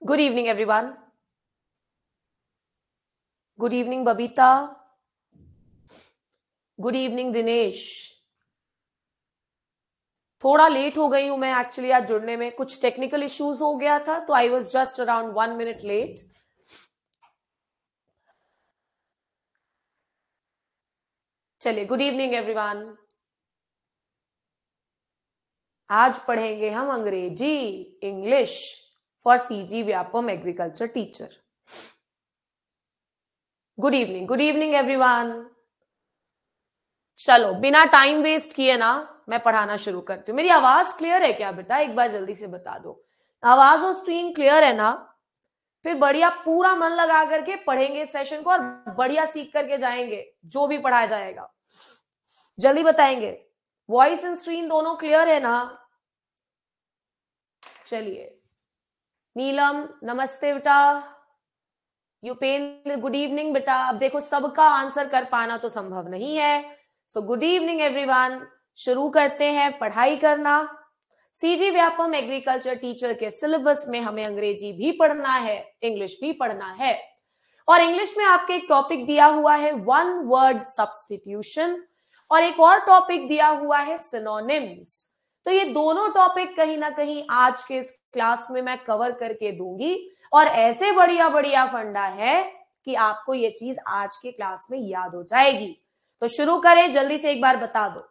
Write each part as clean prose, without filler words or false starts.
Good evening, everyone. Good evening, Babita. Good evening, Dinesh. थोड़ा late हो गई हूं मैं एक्चुअली आज जुड़ने में, कुछ टेक्निकल इश्यूज हो गया था तो I was just around 1 minute late. चलिए, गुड इवनिंग एवरीवन. आज पढ़ेंगे हम Angrezi English for CG Vyapam agriculture teacher. Good evening everyone. चलो, बिना टाइम वेस्ट किए ना मैं पढ़ाना शुरू करती हूँ. मेरी आवाज क्लियर है क्या बेटा? एक बार जल्दी से बता दो. आवाज और स्क्रीन क्लियर है ना? फिर बढ़िया पूरा मन लगा करके पढ़ेंगे इस सेशन को और बढ़िया सीख करके जाएंगे जो भी पढ़ाया जाएगा. जल्दी बताएंगे. वॉइस एंड स्क्रीन दोनों क्लियर है ना? चलिए. नीलम नमस्ते बेटा. युपेंद्र गुड इवनिंग बेटा. अब देखो, सबका आंसर कर पाना तो संभव नहीं है. So good evening everyone. शुरू करते हैं पढ़ाई करना. सीजी व्यापम एग्रीकल्चर टीचर के सिलेबस में हमें अंग्रेजी भी पढ़ना है, इंग्लिश भी पढ़ना है. और इंग्लिश में आपके एक टॉपिक दिया हुआ है वन वर्ड सब्स्टिट्यूशन और एक और टॉपिक दिया हुआ है सिनोनिम्स. तो ये दोनों टॉपिक कहीं ना कहीं आज के इस क्लास में मैं कवर करके दूंगी और ऐसे बढ़िया बढ़िया फंडा है कि आपको ये चीज आज के क्लास में याद हो जाएगी. तो शुरू करें, जल्दी से एक बार बता दो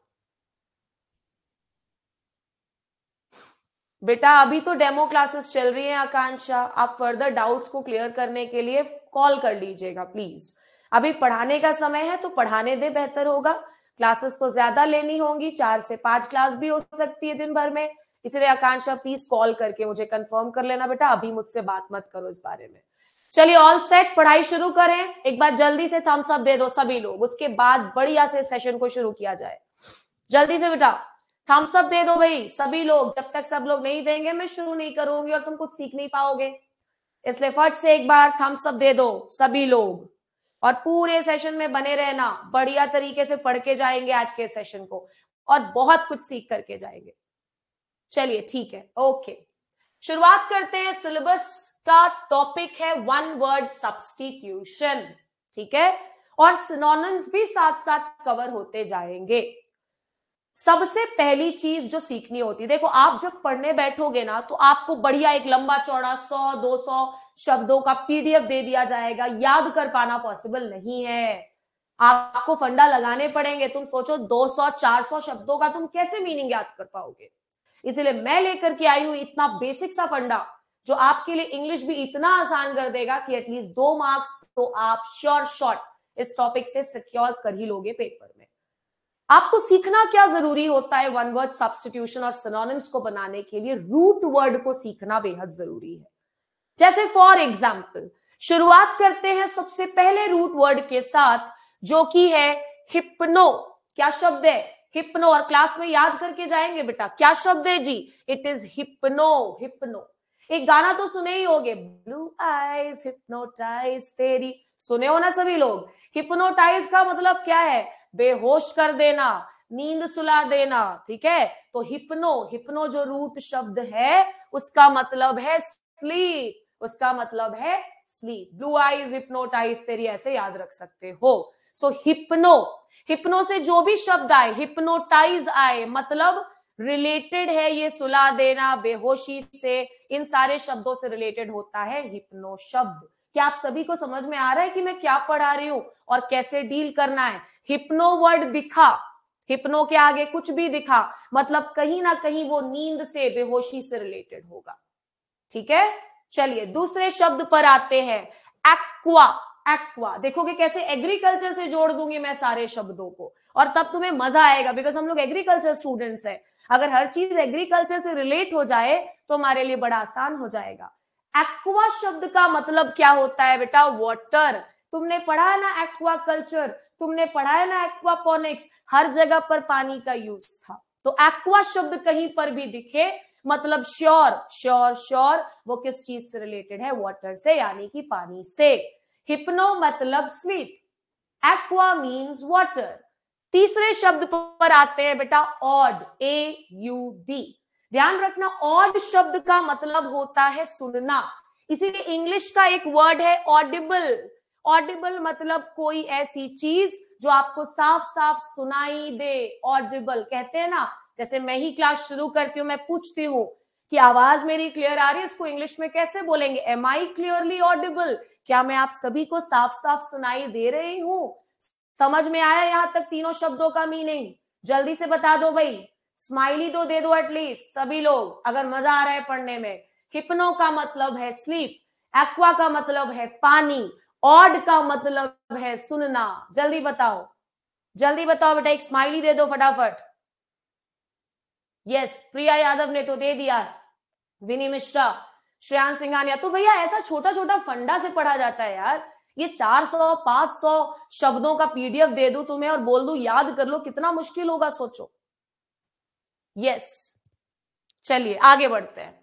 बेटा. अभी तो डेमो क्लासेस चल रही हैं आकांक्षा. आप फर्दर डाउट्स को क्लियर करने के लिए कॉल कर लीजिएगा प्लीज. अभी पढ़ाने का समय है तो पढ़ाने दे, बेहतर होगा. क्लासेस तो ज्यादा लेनी होंगी, 4 से 5 क्लास भी हो सकती है दिन भर में. इसलिए आकांक्षा प्लीज कॉल करके मुझे कंफर्म कर लेना बेटा. अभी मुझसे बात मत करो इस बारे में. चलिए, ऑल सेट, पढ़ाई शुरू करें. एक बार जल्दी से थम्स अप दे दो सभी लोग, उसके बाद बढ़िया से सेशन को शुरू किया जाए. जल्दी से बेटा थम्स अप दे दो भाई सभी लोग. जब तक सब लोग नहीं देंगे मैं शुरू नहीं करूंगी और तुम कुछ सीख नहीं पाओगे. इसलिए फट से एक बार थम्स अप दे दो सभी लोग और पूरे सेशन में बने रहना. बढ़िया तरीके से पढ़ के जाएंगे आज के सेशन को और बहुत कुछ सीख करके जाएंगे. चलिए ठीक है, ओके. शुरुआत करते हैं. सिलेबस का टॉपिक है वन वर्ड सब्स्टिट्यूशन, ठीक है, और सिनोनिम्स भी साथ साथ कवर होते जाएंगे. सबसे पहली चीज जो सीखनी होती, देखो आप जब पढ़ने बैठोगे ना तो आपको बढ़िया एक लंबा चौड़ा 100-200 शब्दों का पीडीएफ दे दिया जाएगा. याद कर पाना पॉसिबल नहीं है. आपको फंडा लगाने पड़ेंगे. तुम सोचो 200-400 शब्दों का तुम कैसे मीनिंग याद कर पाओगे. इसलिए मैं लेकर के आई हूं इतना बेसिक सा फंडा जो आपके लिए इंग्लिश भी इतना आसान कर देगा कि एटलीस्ट 2 मार्क्स तो आप श्योर शॉट इस टॉपिक से सिक्योर कर ही लोगे पेपर में. आपको सीखना क्या जरूरी होता है वन वर्ड सब्स्टिट्यूशन और सिनोनिम्स को बनाने के लिए? रूट वर्ड को सीखना बेहद जरूरी है. जैसे फॉर एग्जाम्पल शुरुआत करते हैं सबसे पहले रूट वर्ड के साथ जो कि है हिप्नो. क्या शब्द है? हिप्नो. और क्लास में याद करके जाएंगे बेटा. क्या शब्द है जी? It is hypno. हिप्नो. एक गाना तो सुने ही होगे, ब्लू आईज हिप्नोटाइज तेरी. सुने हो ना सभी लोग? हिप्नोटाइज का मतलब क्या है? बेहोश कर देना, नींद सुला देना, ठीक है. तो हिप्नो, हिप्नो जो रूट शब्द है उसका मतलब है स्लीप. उसका मतलब है स्लीप. ब्लू आईज हिप्नोटाइज तेरी, ऐसे याद रख सकते हो. सो हिप्नो. हिप्नो से जो भी शब्द आए, हिप्नोटाइज आए, मतलब रिलेटेड है ये सुला देना, बेहोशी से, इन सारे शब्दों से रिलेटेड होता है हिप्नो शब्द. क्या आप सभी को समझ में आ रहा है कि मैं क्या पढ़ा रही हूं और कैसे डील करना है? हिप्नो वर्ड दिखा, हिप्नो के आगे कुछ भी दिखा, मतलब कहीं ना कहीं वो नींद से, बेहोशी से रिलेटेड होगा. ठीक है. चलिए दूसरे शब्द पर आते हैं. एक्वा. एक्वा देखोगे कैसे एग्रीकल्चर से जोड़ दूंगी मैं सारे शब्दों को और तब तुम्हें मजा आएगा, बिकॉज हम लोग एग्रीकल्चर स्टूडेंट्स हैं. अगर हर चीज एग्रीकल्चर से रिलेट हो जाए तो हमारे लिए बड़ा आसान हो जाएगा. एक्वा शब्द का मतलब क्या होता है बेटा? वाटर. तुमने पढ़ा है ना एक्वा कल्चर, तुमने पढ़ा है ना एक्वापोनिक्स, हर जगह पर पानी का यूज था. तो एक्वा शब्द कहीं पर भी दिखे मतलब श्योर श्योर श्योर वो किस चीज से रिलेटेड है? वाटर से, यानी कि पानी से. हिप्नो मतलब स्लीप, एक्वा मीन्स वाटर. तीसरे शब्द पर आते हैं बेटा ऑड. AUD. ध्यान रखना, ऑड शब्द का मतलब होता है सुनना. इसीलिए इंग्लिश का एक वर्ड है ऑडिबल। ऑडिबल मतलब कोई ऐसी चीज जो आपको साफ साफ सुनाई दे, ऑडिबल कहते हैं ना। जैसे मैं ही क्लास शुरू करती हूँ, मैं पूछती हूँ कि आवाज मेरी क्लियर आ रही है, इसको इंग्लिश में कैसे बोलेंगे? Am I clearly audible? क्या मैं आप सभी को साफ साफ सुनाई दे रही हूं? समझ में आया यहां तक तीनों शब्दों का मीनिंग? जल्दी से बता दो भाई, स्माइली तो दे दो एटलीस्ट सभी लोग, अगर मजा आ रहा है पढ़ने में। हिप्नो का मतलब है स्लीप, एक्वा का मतलब है पानी, ऑड का मतलब है सुनना। जल्दी बताओ, जल्दी बताओ बेटा, एक स्माइली दे दो फटाफट। यस, प्रिया यादव ने तो दे दिया, विनी मिश्रा, श्रेयांश सिंघानिया। तो भैया ऐसा छोटा छोटा फंडा से पढ़ा जाता है यार। ये 400-500 शब्दों का पीडीएफ दे दूं तुम्हें और बोल दूं याद कर लो, कितना मुश्किल होगा सोचो। यस, चलिए आगे बढ़ते हैं।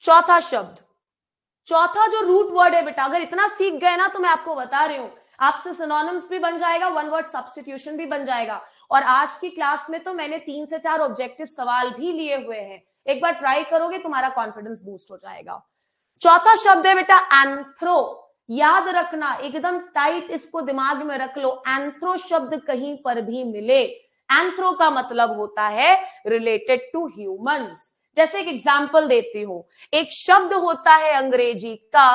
चौथा शब्द, चौथा जो रूट वर्ड है बेटा, अगर इतना सीख गए ना तो मैं आपको बता रही हूं आपसे सिनोनिम्स भी बन जाएगा, वन वर्ड सब्स्टिट्यूशन भी बन जाएगा। और आज की क्लास में तो मैंने 3 से 4 ऑब्जेक्टिव सवाल भी लिए हुए हैं, एक बार ट्राई करोगे तुम्हारा कॉन्फिडेंस बूस्ट हो जाएगा। चौथा शब्द है बेटा एंथ्रो। याद रखना, एकदम टाइट इसको दिमाग में रख लो, एंथ्रो शब्द कहीं पर भी मिले, एंथ्रो का मतलब होता है रिलेटेड टू ह्यूमंस। जैसे एक एग्जाम्पल देती हूं, एक शब्द होता है अंग्रेजी का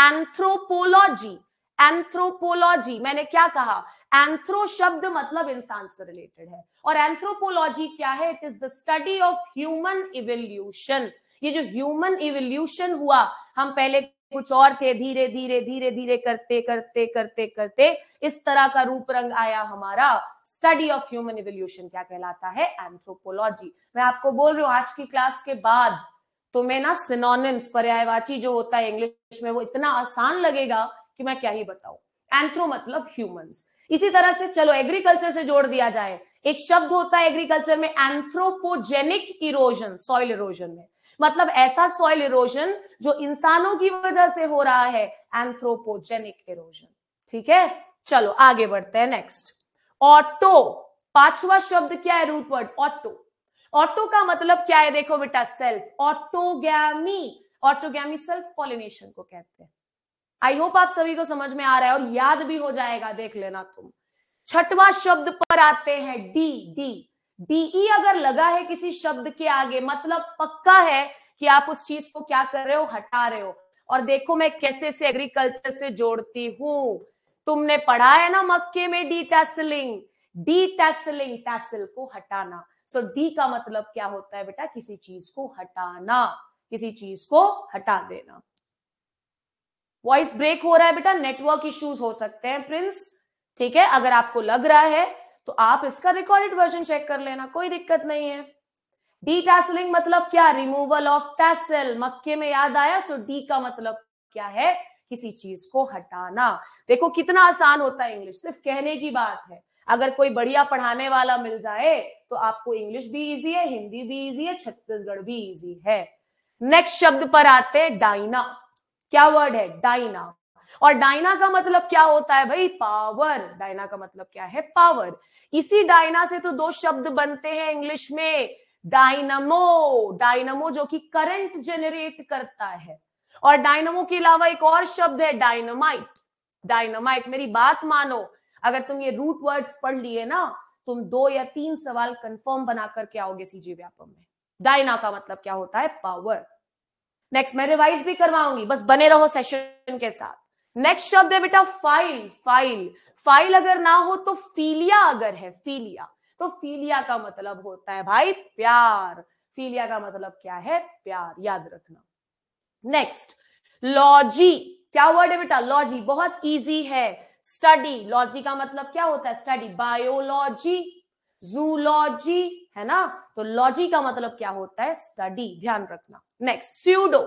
एंथ्रोपोलॉजी। एंथ्रोपोलॉजी, मैंने क्या कहा? एंथ्रो शब्द मतलब इंसान से रिलेटेड है, और एंथ्रोपोलॉजी क्या है? It is the study of human evolution. ये जो ह्यूमन इवोल्यूशन हुआ, हम पहले कुछ और थे, धीरे धीरे धीरे धीरे करते करते करते करते इस तरह का रूप रंग आया हमारा। स्टडी ऑफ ह्यूमन इवोल्यूशन क्या कहलाता है? एंथ्रोपोलॉजी। मैं आपको बोल रही हूं आज की क्लास के बाद तुम्हें ना सिनोनिम्स, पर्यायवाची जो होता है इंग्लिश में, वो इतना आसान लगेगा कि मैं क्या ही बताऊं। एंथ्रो मतलब ह्यूमंस। इसी तरह से चलो एग्रीकल्चर से जोड़ दिया जाए, एक शब्द होता है एग्रीकल्चर में एंथ्रोपोजेनिक इरोजन, सॉइल इरोजन में, मतलब ऐसा सॉइल इरोजन जो इंसानों की वजह से हो रहा है, एंथ्रोपोजेनिक इरोजन। ठीक है, चलो आगे बढ़ते हैं। Next, auto. पांचवा शब्द क्या है? Root word auto. ऑटो का मतलब क्या है? देखो बेटा, self, autogamy. Autogamy self pollination को कहते हैं। आई होप आप सभी को समझ में आ रहा है और याद भी हो जाएगा, देख लेना तुम। छठवां शब्द पर आते हैं, डी। डी डीई अगर लगा है किसी शब्द के आगे, मतलब पक्का है कि आप उस चीज को क्या कर रहे हो? हटा रहे हो। और देखो मैं कैसे से एग्रीकल्चर से जोड़ती हूं। तुमने पढ़ा है ना मक्के में डीटैसलिंग, डीटैसलिंग, टैसल को हटाना। सो डी का मतलब क्या होता है बेटा? किसी चीज को हटाना, किसी चीज को हटा देना। वॉइस ब्रेक हो रहा है बेटा, नेटवर्क इश्यूज हो सकते हैं प्रिंस, ठीक है? अगर आपको लग रहा है तो आप इसका रिकॉर्डेड वर्जन चेक कर लेना, कोई दिक्कत नहीं है। डीटैसलिंग मतलब क्या? Removal of tassel. मक्के में याद आया? सो डी का मतलब क्या है? किसी चीज को हटाना। देखो कितना आसान होता है इंग्लिश, सिर्फ कहने की बात है। अगर कोई बढ़िया पढ़ाने वाला मिल जाए तो आपको इंग्लिश भी इजी है, हिंदी भी इजी है, छत्तीसगढ़ भी इजी है। नेक्स्ट शब्द पर आते हैं, डायना। क्या वर्ड है? डायना। और डायना का मतलब क्या होता है भाई? पावर। डायना का मतलब क्या है? पावर। इसी डायना से तो दो शब्द बनते हैं इंग्लिश में, डायनमो। डायनमो जो कि करंट जनरेट करता है। और डायनमो के अलावा एक और शब्द है, डायनामाइट। डायनामाइट, मेरी बात मानो, अगर तुम ये रूट वर्ड्स पढ़ लिए ना, तुम 2 या 3 सवाल कंफर्म बना करके आओगे सीजी व्यापम में। डायना का मतलब क्या होता है? पावर। नेक्स्ट मैं रिवाइज भी करवाऊंगी, बस बने रहो सेशन के साथ। नेक्स्ट शब्द है बेटा फाइल। फाइल, फाइल अगर ना हो तो फीलिया अगर है, फीलिया, तो फीलिया का मतलब होता है भाई प्यार। फीलिया का मतलब क्या है? प्यार, याद रखना। Next, logy. क्या वर्ड है बेटा? लॉजी, बहुत इजी है। स्टडी, लॉजी का मतलब क्या होता है? स्टडी। बायोलॉजी, जूलॉजी, है ना? तो लॉजी का मतलब क्या होता है? स्टडी, ध्यान रखना। Next, pseudo.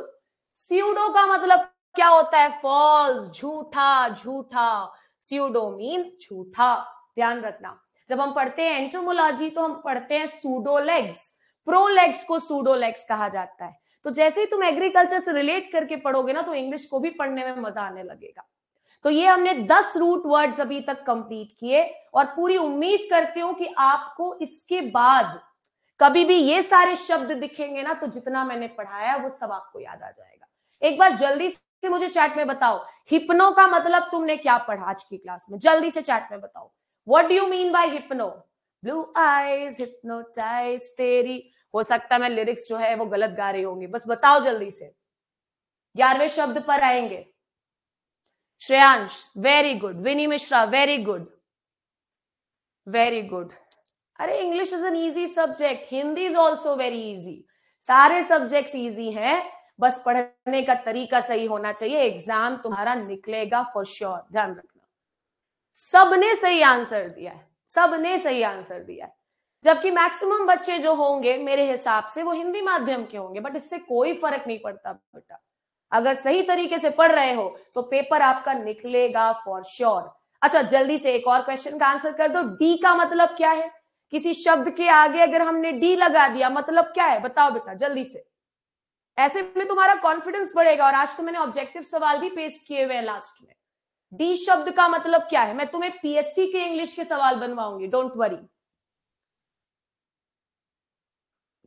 स्यूडो का मतलब क्या होता है? फॉल्स, झूठा, झूठा। स्यूडो मीन्स झूठा, ध्यान रखना। जब हम पढ़ते हैं एंटोमोलॉजी तो हम पढ़ते हैं सूडोलेग्स, प्रोलेग्स को सूडोलेग्स कहा जाता है। तो जैसे ही तुम एग्रीकल्चर से रिलेट करके पढ़ोगे ना तो इंग्लिश को भी पढ़ने में मजा आने लगेगा। तो ये हमने 10 रूट वर्ड्स अभी तक कंप्लीट किए और पूरी उम्मीद करती हूं कि आपको इसके बाद कभी भी ये सारे शब्द दिखेंगे ना तो जितना मैंने पढ़ाया वो सब आपको याद आ जाएगा। एक बार जल्दी से मुझे चैट में बताओ, हिप्नो का मतलब तुमने क्या पढ़ा आज की क्लास में, जल्दी से चैट में बताओ, what do you mean by hypno? Blue eyes hypnotize तेरी, हो सकता है मैं लिरिक्स जो है वो गलत गा रही होंगी, बस बताओ जल्दी से। 11वें शब्द पर आएंगे। Shreyansh very good, Vini Mishra very good, very good. अरे English is an easy subject, Hindi is also very easy, सारे सब्जेक्ट्स इजी हैं, बस पढ़ने का तरीका सही होना चाहिए, एग्जाम तुम्हारा निकलेगा फॉर श्योर, ध्यान रखना। सबने सही आंसर दिया है, सबने सही आंसर दिया है, जबकि मैक्सिमम बच्चे जो होंगे मेरे हिसाब से वो हिंदी माध्यम के होंगे, बट इससे कोई फर्क नहीं पड़ता बेटा, अगर सही तरीके से पढ़ रहे हो तो पेपर आपका निकलेगा फॉर श्योर। अच्छा जल्दी से एक और क्वेश्चन का आंसर कर दो, डी का मतलब क्या है? किसी शब्द के आगे अगर हमने डी लगा दिया मतलब क्या है, बताओ बेटा जल्दी से, ऐसे में तुम्हारा कॉन्फिडेंस बढ़ेगा। और आज तो मैंने ऑब्जेक्टिव सवाल भी पेश किए हुए हैं लास्ट में। डी शब्द का मतलब क्या है? मैं तुम्हें पीएससी के इंग्लिश के सवाल बनवाऊंगी, डोंट वरी।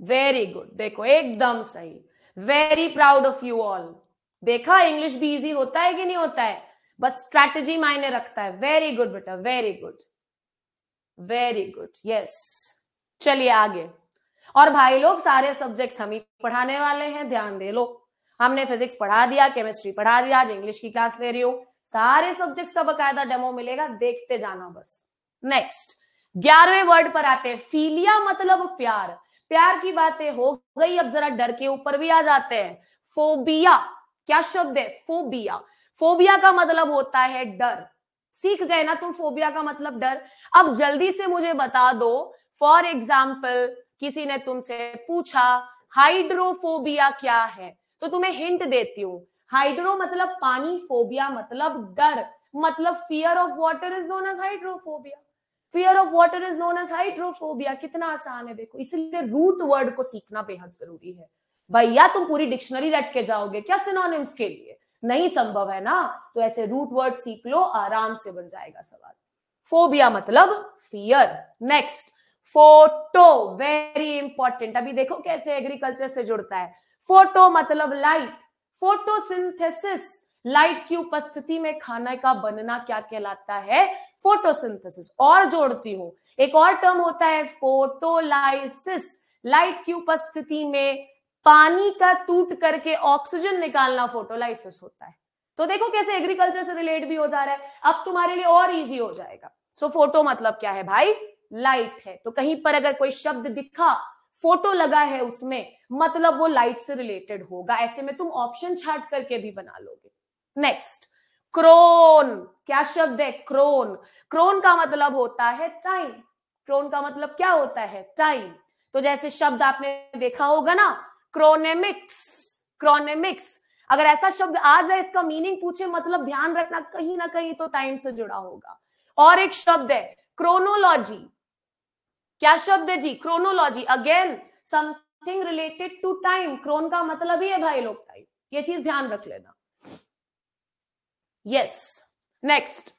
वेरी गुड, देखो एकदम सही, very proud of you all. देखा इंग्लिश भी इजी होता है कि नहीं होता है, बस स्ट्रैटेजी मायने रखता है। वेरी गुड बेटा, very good, very good, yes. चलिए आगे। और भाई लोग सारे सब्जेक्ट्स हम ही पढ़ाने वाले हैं, ध्यान दे लो, हमने फिजिक्स पढ़ा दिया, केमिस्ट्री पढ़ा दिया, आज इंग्लिश की क्लास ले रही हो, सारे सब्जेक्ट्स का बकायदा डेमो मिलेगा, देखते जाना बस। नेक्स्ट 11वें वर्ड पर आते हैं, फीलिया मतलब प्यार, प्यार की बातें हो गई, अब जरा डर के ऊपर भी आ जाते हैं। फोबिया क्या शब्द है? फोबिया, फोबिया का मतलब होता है डर, सीख गए ना तुम फोबिया का मतलब डर। अब जल्दी से मुझे बता दो, फॉर एग्जाम्पल किसी ने तुमसे पूछा हाइड्रोफोबिया क्या है, तो तुम्हें हिंट देती हूं, हाइड्रो मतलब पानी, फोबिया मतलब डर, मतलब fear of water is known as hydrophobia, fear of water is known as hydrophobia. कितना आसान है देखो, इसलिए रूट वर्ड को सीखना बेहद जरूरी है। भैया तुम पूरी डिक्शनरी रट के जाओगे क्या सिनोनिम्स के लिए? नहीं संभव है ना, तो ऐसे रूट वर्ड सीख लो, आराम से बन जाएगा सवाल। फोबिया मतलब fear. Next photo, very important, अभी देखो कैसे एग्रीकल्चर से जुड़ता है। फोटो मतलब लाइट, फोटोसिंथेसिस, लाइट की उपस्थिति में खाने का बनना क्या कहलाता है? फोटोसिंथेसिस। और जोड़ती हूं, एक और टर्म होता है फोटोलाइसिस, लाइट की उपस्थिति में पानी का टूट करके ऑक्सीजन निकालना फोटोलाइसिस होता है। तो देखो कैसे एग्रीकल्चर से रिलेट भी हो जा रहा है, अब तुम्हारे लिए और इजी हो जाएगा। सो फोटो मतलब क्या है भाई? लाइट है, तो कहीं पर अगर कोई शब्द दिखा फोटो लगा है उसमें, मतलब वो लाइट से रिलेटेड होगा, ऐसे में तुम ऑप्शन छाट करके भी बना लोगे। नेक्स्ट क्रोन, क्या शब्द है? क्रोन, क्रोन का मतलब होता है टाइम, क्रोन का मतलब क्या होता है? टाइम। तो जैसे शब्द आपने देखा होगा ना, क्रोनेमिक्स, क्रोनेमिक्स, अगर ऐसा शब्द आ जाए इसका मीनिंग पूछे, मतलब ध्यान रखना कहीं ना कहीं तो टाइम से जुड़ा होगा। और एक शब्द है क्रोनोलॉजी, क्या शब्द है जी? Chronology, again something related to time, chron का मतलब ही है भाई लोग टाइम, ये चीज ध्यान रख लेना। यस नेक्स्ट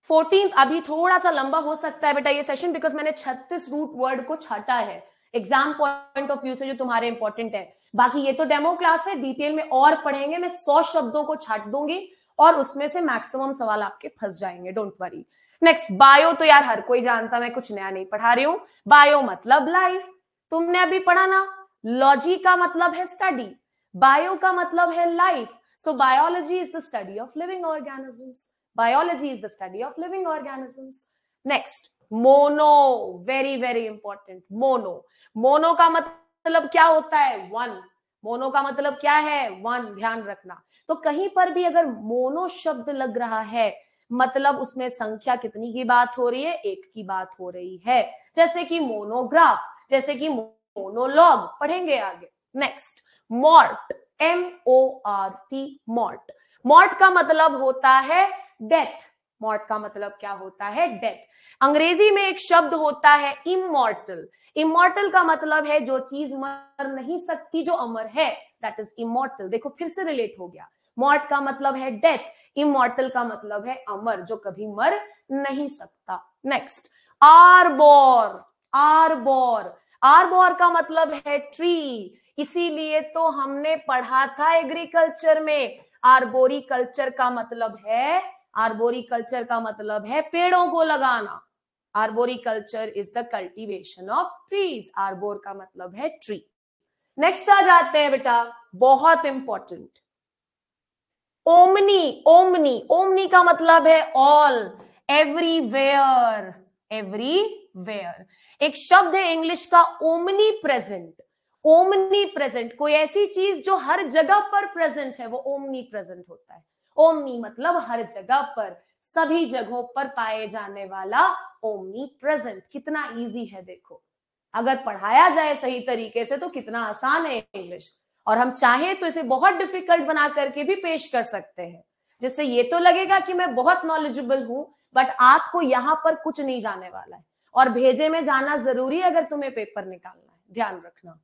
14, अभी थोड़ा सा लंबा हो सकता है बेटा ये सेशन, बिकॉज मैंने 36 रूट वर्ड को छाटा है एग्जाम पॉइंट ऑफ व्यू से जो तुम्हारे इंपॉर्टेंट है। बाकी ये तो डेमो क्लास है, डिटेल में और पढ़ेंगे, मैं 100 शब्दों को छाट दूंगी और उसमें से मैक्सिमम सवाल आपके फंस जाएंगे, डोंट वरी। नेक्स्ट बायो, तो यार हर कोई जानता, मैं कुछ नया नहीं पढ़ा रही हूं। बायो मतलब लाइफ, तुमने अभी पढ़ा ना, लॉजी का मतलब है स्टडी, बायो का मतलब है life, so biology is the study of living organisms, biology is the study of living organisms. Next mono, very very important, mono, mono का मतलब क्या होता है? वन, मोनो का मतलब क्या है? वन, ध्यान रखना। तो कहीं पर भी अगर मोनो शब्द लग रहा है मतलब उसमें संख्या कितनी की बात हो रही है? एक की बात हो रही है, जैसे कि मोनोग्राफ, जैसे कि मोनोलॉग, पढ़ेंगे आगे। नेक्स्ट मॉर्ट, MORT, मॉर्ट, मॉर्ट का मतलब होता है डेथ, मॉर्ट का मतलब क्या होता है? डेथ। अंग्रेजी में एक शब्द होता है इमॉर्टल, इमॉर्टल का मतलब है जो चीज मर नहीं सकती, जो अमर है, दैट इज इमॉर्टल। देखो फिर से रिलेट हो गया, मॉर्ट का मतलब है डेथ, इमॉर्टल का मतलब है अमर, जो कभी मर नहीं सकता। नेक्स्ट आर्बोर, आर्बोर, आर्बोर का मतलब है ट्री, इसीलिए तो हमने पढ़ा था एग्रीकल्चर में आर्बोरिकल्चर का मतलब है पेड़ों को लगाना। Arboriculture is the cultivation of trees. Arbor का मतलब है ट्री। नेक्स्ट आ जाते हैं बेटा, बहुत इंपॉर्टेंट, ओमनी। ओमनी, ओमनी का मतलब है ऑल, एवरीवेयर, एवरीवेयर। एक शब्द है इंग्लिश का ओमनी प्रेजेंट। ओमनी प्रेजेंट, कोई ऐसी चीज जो हर जगह पर प्रेजेंट है, वो ओमनी प्रेजेंट होता है। ओमनी मतलब हर जगह पर, सभी जगहों पर पाए जाने वाला ओमनी प्रेजेंट। कितना इजी है देखो, अगर पढ़ाया जाए सही तरीके से तो कितना आसान है इंग्लिश। और हम चाहें तो इसे बहुत डिफिकल्ट बना करके भी पेश कर सकते हैं, जिससे ये तो लगेगा कि मैं बहुत नॉलेजेबल हूं, बट आपको यहां पर कुछ नहीं जाने वाला है। और भेजे में जाना जरूरी है अगर तुम्हें पेपर निकालना है, ध्यान रखना।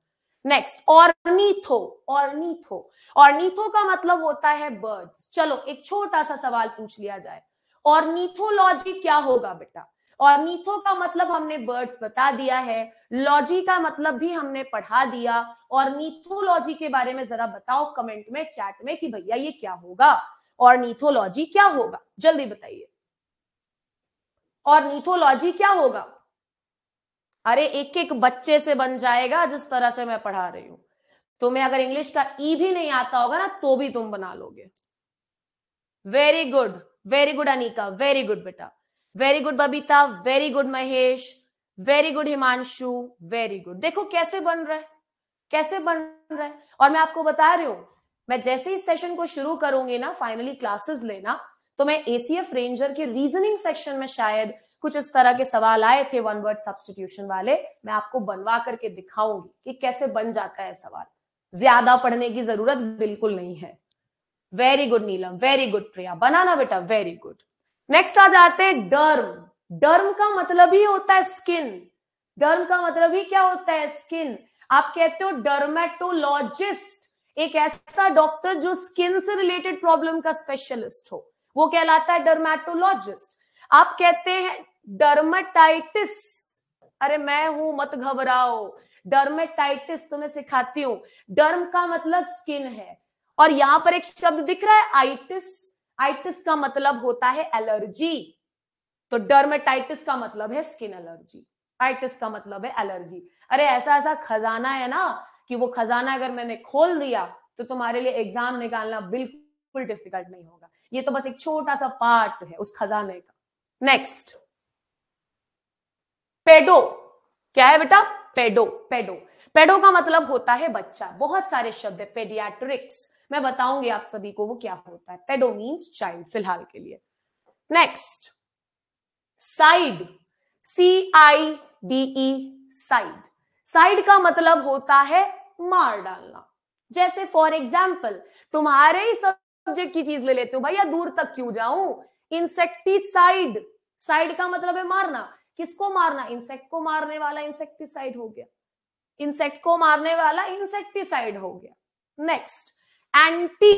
Next, ornitho. ऑर्निथो, ऑर्निथो का मतलब होता है बर्ड्स। चलो एक छोटा सा सवाल पूछ लिया जाए, ऑर्निथोलॉजी क्या होगा बेटा? ऑर्निथो का मतलब हमने बर्ड्स बता दिया है, लॉजी का मतलब भी हमने पढ़ा दिया। ऑर्निथोलॉजी के बारे में जरा बताओ कमेंट में, चैट में, कि भैया ये क्या होगा, ऑर्निथोलॉजी क्या होगा, जल्दी बताइए। ऑर्निथोलॉजी क्या होगा? अरे एक एक बच्चे से बन जाएगा जिस तरह से मैं पढ़ा रही हूं। तुम्हें अगर इंग्लिश का ई भी नहीं आता होगा ना तो भी तुम बना लोगे। Very good, very good Anika, very good बेटा, very good Babita, very good Mahesh, very good Himanshu, very good. देखो कैसे बन रहा है, कैसे बन रहा है। और मैं आपको बता रही हूं, मैं जैसे ही सेशन को शुरू करूंगी ना, फाइनली क्लासेस लेना, तो मैं एसीएफ रेंजर के रीजनिंग सेक्शन में शायद कुछ इस तरह के सवाल आए थे वन वर्ड सब्स्टिट्यूशन वाले, मैं आपको बनवा करके दिखाऊंगी कि कैसे बन जाता है सवाल। ज्यादा पढ़ने की जरूरत बिल्कुल नहीं है। वेरी गुड नीलम, वेरी गुड प्रिया, बनाना बेटा, वेरी गुड। नेक्स्ट आ जाते हैं डर्म। डर्म का मतलब ही होता है स्किन। डर्म का मतलब ही क्या होता है? स्किन। आप कहते हो डर्मेटोलॉजिस्ट, एक ऐसा डॉक्टर जो स्किन से रिलेटेड प्रॉब्लम का स्पेशलिस्ट हो, वो कहलाता है डर्मेटोलॉजिस्ट। आप कहते हैं डर्मेटाइटिस, अरे मैं हूं, मत घबराओ, डर्मेटाइटिस तुम्हें सिखाती हूं। डर्म का मतलब स्किन है, और यहां पर एक शब्द दिख रहा है आइटिस। आइटिस का मतलब होता है एलर्जी, तो डर्मेटाइटिस का मतलब है स्किन एलर्जी, आइटिस का मतलब है एलर्जी। अरे ऐसा ऐसा खजाना है ना कि वो खजाना अगर मैंने खोल दिया तो तुम्हारे लिए एग्जाम निकालना बिल्कुल डिफिकल्ट नहीं होगा। ये तो बस एक छोटा सा पार्ट है उस खजाने का। नेक्स्ट, पेडो। क्या है बेटा? पेडो। पेडो, पेडो का मतलब होता है बच्चा। बहुत सारे शब्द है, पेडियाट्रिक्स, मैं बताऊंगी आप सभी को वो क्या होता है। पेडो मीन्स चाइल्ड फिलहाल के लिए। Next, side, CIDE, side. Side का मतलब होता है मार डालना। जैसे फॉर एग्जाम्पल तुम्हारे ही सब्जेक्ट की चीज ले लेते हो, भैया दूर तक क्यों जाऊं, इंसेक्टिसाइड। साइड का मतलब है मारना। किसको मारना? इंसेक्ट को मारने वाला इंसेक्टिसाइड हो गया, इंसेक्ट को मारने वाला इंसेक्टिसाइड हो गया। Next, anti.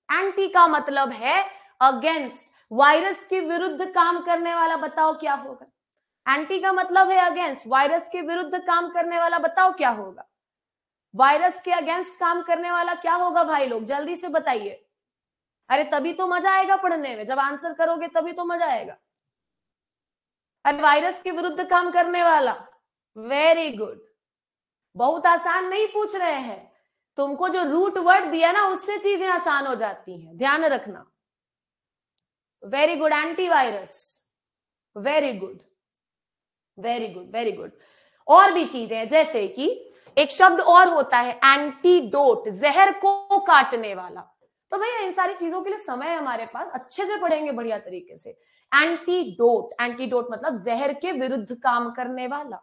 एंटी का मतलब है अगेंस्ट, वायरस के विरुद्ध काम करने वाला, बताओ क्या होगा? एंटी का मतलब है अगेंस्ट, वायरस के विरुद्ध काम करने वाला, बताओ क्या होगा? वायरस के अगेंस्ट काम करने वाला क्या होगा भाई लोग, जल्दी से बताइए। अरे तभी तो मजा आएगा पढ़ने में, जब आंसर करोगे तभी तो मजा आएगा। अरे वायरस के विरुद्ध काम करने वाला, वेरी गुड। बहुत आसान नहीं पूछ रहे हैं, तुमको जो रूट वर्ड दिया ना उससे चीजें आसान हो जाती हैं, ध्यान रखना। Very good, antivirus, very good, very good, very good. और भी चीजें हैं, जैसे कि एक शब्द और होता है एंटीडोट, जहर को काटने वाला। तो भैया इन सारी चीजों के लिए समय है हमारे पास, अच्छे से पढ़ेंगे बढ़िया तरीके से। एंटीडोट, एंटीडोट मतलब जहर के विरुद्ध काम करने वाला।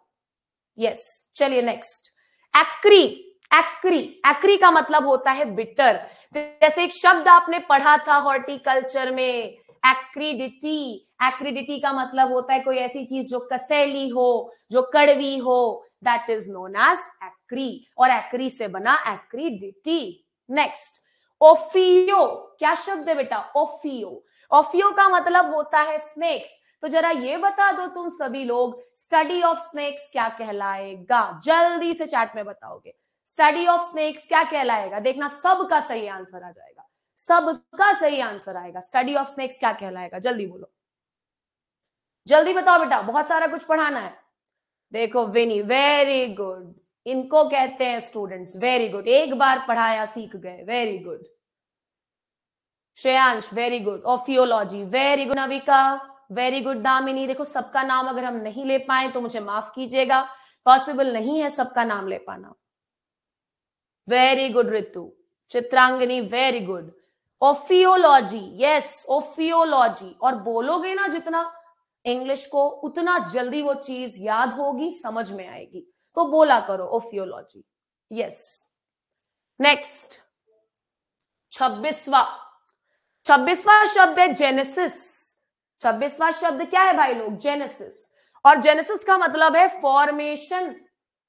यस, चलिए नेक्स्ट, एक्री। एक्री, एक्री का मतलब होता है बिटर। जैसे एक शब्द आपने पढ़ा था हॉर्टिकल्चर में, एक्रीडिटी। एक्रीडिटी का मतलब होता है कोई ऐसी चीज जो कसैली हो, जो कड़वी हो, दैट इज नोन एज एक्री, और एक्री से बना एक्रीडिटी। नेक्स्ट, ओफियो। क्या शब्द है बेटा? ओफियो। ओफियो का मतलब होता है स्नेक्स। तो जरा ये बता दो तुम सभी लोग, स्टडी ऑफ स्नेक्स क्या कहलाएगा? जल्दी से चैट में बताओगे, स्टडी ऑफ स्नेक्स क्या कहलाएगा? देखना सबका सही आंसर आ जाएगा, सबका सही आंसर आएगा। स्टडी ऑफ स्नेक्स क्या कहलाएगा? जल्दी बोलो, जल्दी बताओ बेटा, बहुत सारा कुछ पढ़ाना है। देखो विनी, वेरी गुड, इनको कहते हैं स्टूडेंट्स, वेरी गुड, एक बार पढ़ाया सीख गए, very good. Shreyansh very good, ophiology very good, Navika very good, Damini. देखो सबका नाम अगर हम नहीं ले पाए तो मुझे माफ कीजिएगा, पॉसिबल नहीं है सबका नाम ले पाना। वेरी गुड ऋतु, चित्रांगनी very good, ophiology, yes ophiology. और बोलोगे ना जितना इंग्लिश को, उतना जल्दी वो चीज याद होगी, समझ में आएगी, तो बोला करो ऑफियोलॉजी, यस। नेक्स्ट 26वां शब्द है जेनेसिस। 26वां शब्द क्या है भाई लोग? जेनेसिस। और जेनेसिस का मतलब है फॉर्मेशन,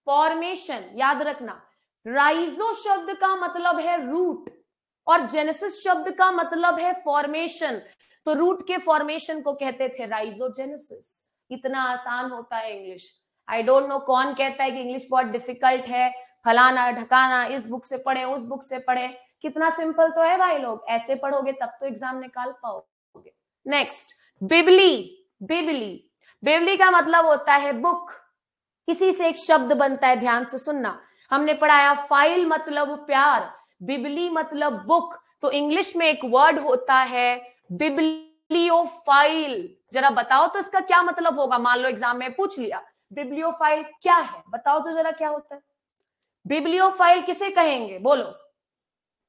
फॉर्मेशन याद रखना। राइजो शब्द का मतलब है रूट और जेनेसिस शब्द का मतलब है फॉर्मेशन, तो रूट के फॉर्मेशन को कहते थे राइजोजेनेसिस। इतना आसान होता है इंग्लिश। आई डोंट नो कौन कहता है कि इंग्लिश बहुत डिफिकल्ट है, फलाना ढकाना, इस बुक से पढ़े उस बुक से पढ़े, कितना सिंपल तो है भाई लोग, ऐसे पढ़ोगे तब तो एग्जाम निकाल पाओगे। नेक्स्ट बिबली, बिबली, बिबली का मतलब होता है बुक, किसी से एक शब्द बनता है, ध्यान से सुनना, हमने पढ़ाया फाइल मतलब प्यार, बिबली मतलब बुक, तो इंग्लिश में एक वर्ड होता है बिब्लियोफाइल। जरा बताओ तो इसका क्या मतलब होगा? मान लो एग्जाम में पूछ लिया बिब्लियोफाइल क्या है, बताओ तो जरा क्या होता है? बिब्लियोफाइल किसे कहेंगे? बोलो।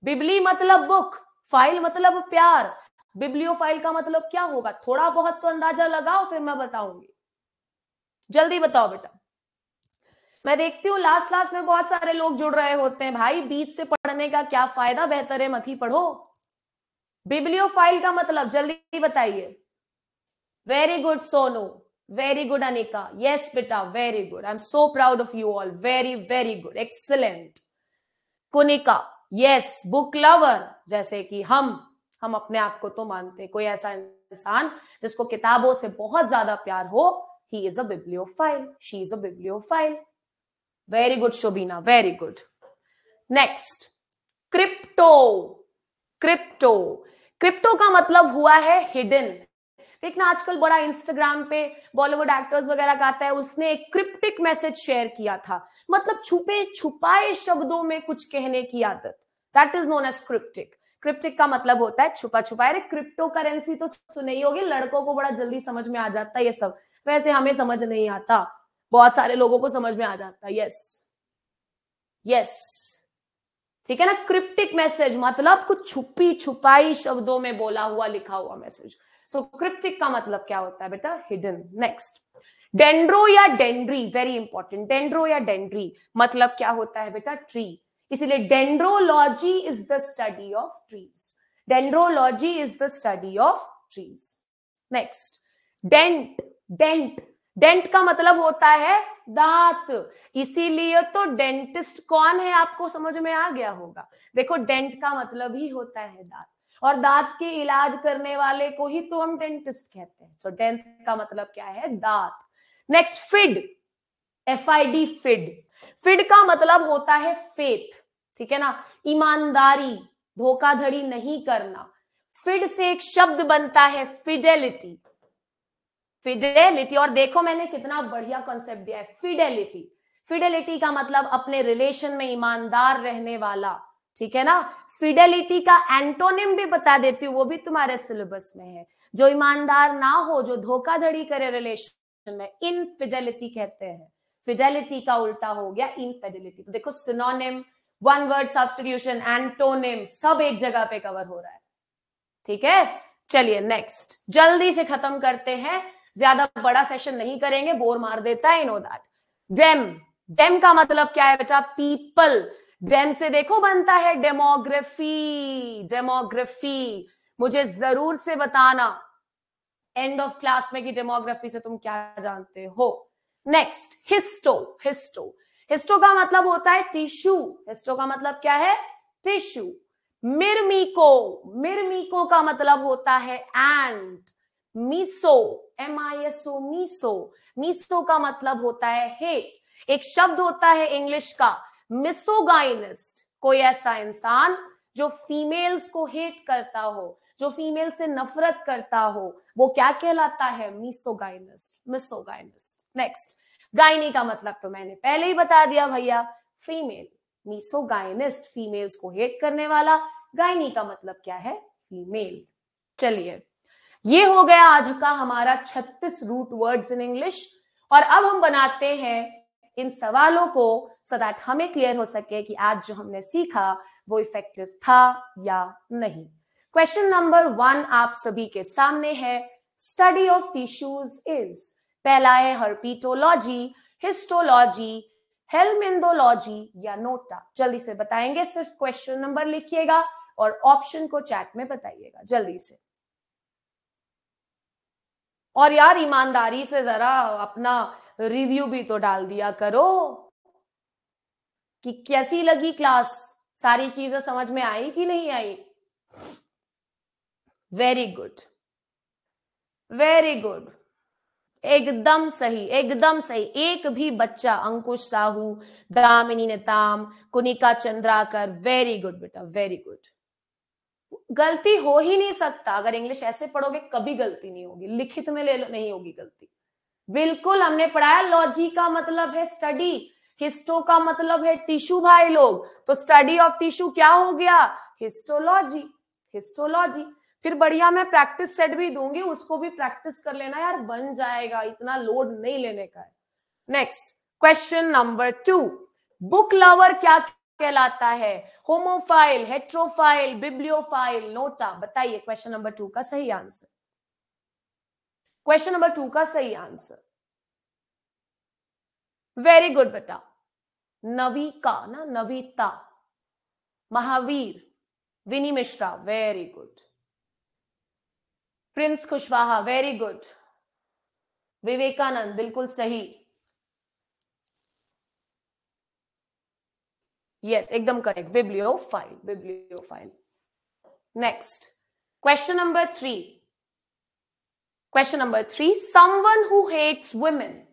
बिबली मतलब बुक, फाइल मतलब प्यार, बिब्लियोफाइल का मतलब क्या होगा? थोड़ा बहुत तो अंदाजा लगाओ, फिर मैं बताऊंगी। जल्दी बताओ बेटा। मैं देखती हूँ लास्ट में बहुत सारे लोग जुड़ रहे होते हैं। भाई बीच से पढ़ने का क्या फायदा, बेहतर है मत ही पढ़ो। बिब्लियोफाइल का मतलब जल्दी बताइए। Very good Sonu, very good Anika, yes बेटा very good, I am so proud of you all, very very good, excellent. Kunika yes, book lover, जैसे कि हम अपने आप को तो मानते, कोई ऐसा इंसान जिसको किताबों से बहुत ज्यादा प्यार हो, he is a bibliophile, she is a bibliophile. Very good Shobhina, very good. Next crypto, crypto, crypto का मतलब हुआ है हिडन। देखना आजकल बड़ा इंस्टाग्राम पे बॉलीवुड एक्टर्स वगैरह का आता है, उसने एक क्रिप्टिक मैसेज शेयर किया था, मतलब छुपे छुपाए शब्दों में कुछ कहने की आदत, that is known as cryptic. Cryptic का मतलब होता है छुपा छुपाए। अरे क्रिप्टो करेंसी तो सुनी ही होगी, लड़कों को बड़ा जल्दी समझ में आ जाता है ये सब, वैसे हमें समझ नहीं आता, बहुत सारे लोगों को समझ में आ जाता है। यस यस, ठीक है ना। क्रिप्टिक मैसेज मतलब कुछ छुपी छुपाई शब्दों में बोला हुआ लिखा हुआ मैसेज। सो क्रिप्टिक का मतलब क्या होता है बेटा? हिडन। नेक्स्ट डेंड्रो या डेंड्री, वेरी इंपॉर्टेंट, डेंड्रो या डेंड्री मतलब क्या होता है बेटा? ट्री, इसीलिए dendrology is the study of trees, dendrology is the study of trees. Next dent, dent, dent का मतलब होता है दांत, इसीलिए तो डेंटिस्ट कौन है आपको समझ में आ गया होगा। देखो डेंट का मतलब ही होता है दांत, और दांत के इलाज करने वाले को ही तो हम डेंटिस्ट कहते हैं। तो डेंट का मतलब क्या है? दांत। नेक्स्ट फिड, FID, फिड, फिड का मतलब होता है फेथ, ठीक है ना, ईमानदारी, धोखाधड़ी नहीं करना। फिड से एक शब्द बनता है फिडेलिटी, फिडेलिटी। और देखो मैंने कितना बढ़िया कॉन्सेप्ट दिया है, फिडेलिटी। फिडेलिटी का मतलब अपने रिलेशन में ईमानदार रहने वाला, ठीक है ना। फिडेलिटी का एंटोनिम भी बता देती हूँ, वो भी तुम्हारे सिलेबस में है। जो ईमानदार ना हो, जो धोखाधड़ी करे रिलेशन में, इनफिडेलिटी कहते हैं। फिडेलिटी का उल्टा हो गया इनफिडेलिटी। तो देखो synonym, one word substitution, antonym, सब एक जगह पे कवर हो रहा है, ठीक है। चलिए नेक्स्ट जल्दी से खत्म करते हैं, ज्यादा बड़ा सेशन नहीं करेंगे, बोर मार देता है, नो दैट। डेम, डेम का मतलब क्या है बेटा? पीपल। डेम से देखो बनता है डेमोग्राफी, डेमोग्राफी। मुझे जरूर से बताना एंड ऑफ क्लास में कि डेमोग्राफी से तुम क्या जानते हो। नेक्स्ट हिस्टो, हिस्टो, हिस्टो का मतलब होता है टिश्यू, हिस्टो का मतलब क्या है? टिश्यू। मिर्मिको, मिर्मिको का मतलब होता है एंट। मीसो, MISO, मीसो। मीसो का मतलब होता है हेट। एक शब्द होता है इंग्लिश का मिसोगाइनिस्ट, कोई ऐसा इंसान जो फीमेल्स को हेट करता हो, जो फीमेल से नफरत करता हो, वो क्या कहलाता है? Misogynist, misogynist. नेक्स्ट, गायनी का मतलब तो मैंने पहले ही बता दिया भैया, फीमेल। मिसोगाइनिस्ट फीमेल्स को हेट करने वाला, गायनी का मतलब क्या है? फीमेल। चलिए, ये हो गया आज का हमारा 36 रूट वर्ड्स इन इंग्लिश। और अब हम बनाते हैं इन सवालों को सो दैट हमें क्लियर हो सके कि आज जो हमने सीखा वो इफेक्टिव था या नहीं। क्वेश्चन नंबर 1 आप सभी के सामने है। स्टडी ऑफ टिश्यूज इज, पहला है हर्पिटोलॉजी, हिस्टोलॉजी, हेलमिंदोलॉजी या नोटा। जल्दी से बताएंगे, सिर्फ क्वेश्चन नंबर लिखिएगा और ऑप्शन को चैट में बताइएगा जल्दी से। और यार ईमानदारी से जरा अपना रिव्यू भी तो डाल दिया करो कि कैसी लगी क्लास, सारी चीजें समझ में आई कि नहीं आई। वेरी गुड, वेरी गुड, एकदम सही, एकदम सही। एक भी बच्चा, अंकुश साहू, दामिनी नेताम, कुनिका चंद्राकर, वेरी गुड बेटा, वेरी गुड। गलती हो ही नहीं सकता, अगर इंग्लिश ऐसे पढ़ोगे कभी गलती नहीं होगी, लिखित में ले नहीं होगी गलती। बिल्कुल, हमने पढ़ाया लॉजी का मतलब है स्टडी, हिस्टो का मतलब है टिश्यू भाई लोग, तो स्टडी ऑफ टिश्यू क्या हो गया? Histology, histology. फिर बढ़िया मैं प्रैक्टिस सेट भी दूंगी, उसको भी प्रैक्टिस कर लेना यार, बन जाएगा, इतना लोड नहीं लेने का है। Next, question number 2, book lover क्या कहलाता है? होमोफाइल, हेट्रोफाइल, बिब्लियोफाइल, नोटा। बताइए क्वेश्चन नंबर 2 का सही आंसर। क्वेश्चन नंबर 2 का सही आंसर। वेरी गुड बेटा, नविका ना, Navita, Mahavir, Vini Mishra, very good. Prince Kushwaha, very good. Vivekanand, बिल्कुल सही, यस एकदम correct, bibliophile, bibliophile. Next, question number 3, question number 3, someone who hates women,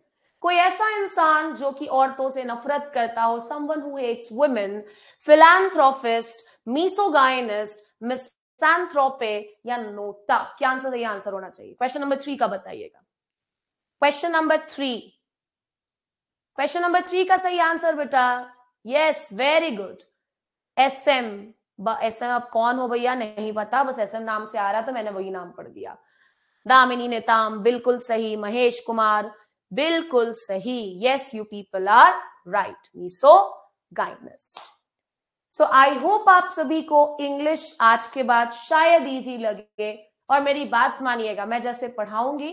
कोई ऐसा इंसान जो कि औरतों से नफरत करता हो, someone who hates women, philanthropist, misogynist, misanthrope या नोटा। क्या आंसर सही आंसर होना चाहिए? क्वेश्चन नंबर 3 का बताइएगा। क्वेश्चन नंबर 3, क्वेश्चन नंबर 3 का सही आंसर बेटा, yes very good, SM. SM अब कौन हो भैया नहीं पता, बस एसएम नाम से आ रहा तो मैंने वही नाम पढ़ दिया। दामिनी नेताम, बिल्कुल सही। महेश कुमार, बिल्कुल सही। Yes you people are right, misogynist. So I hope आप सभी को इंग्लिश आज के बाद शायद इजी लगे, और मेरी बात मानिएगा, मैं जैसे पढ़ाऊंगी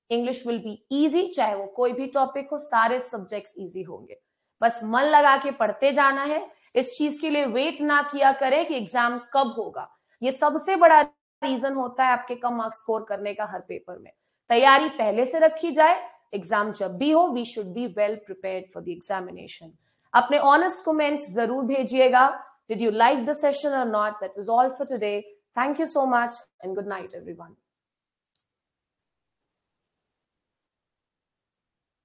इंग्लिश विल बी इजी, चाहे वो कोई भी टॉपिक हो, सारे सब्जेक्ट्स इजी होंगे। बस मन लगा के पढ़ते जाना है, इस चीज के लिए वेट ना किया करें कि एग्जाम कब होगा। ये सबसे बड़ा रीजन होता है आपके कम मार्क्स स्कोर करने का हर पेपर में। तैयारी पहले से रखी जाए, एग्जाम जब भी हो we should be well prepared for the examination. अपने ऑनेस्ट कमेंट्स जरूर भेजिएगा। Did you like the session or not? That was all for today. Thank you so much and good night everyone.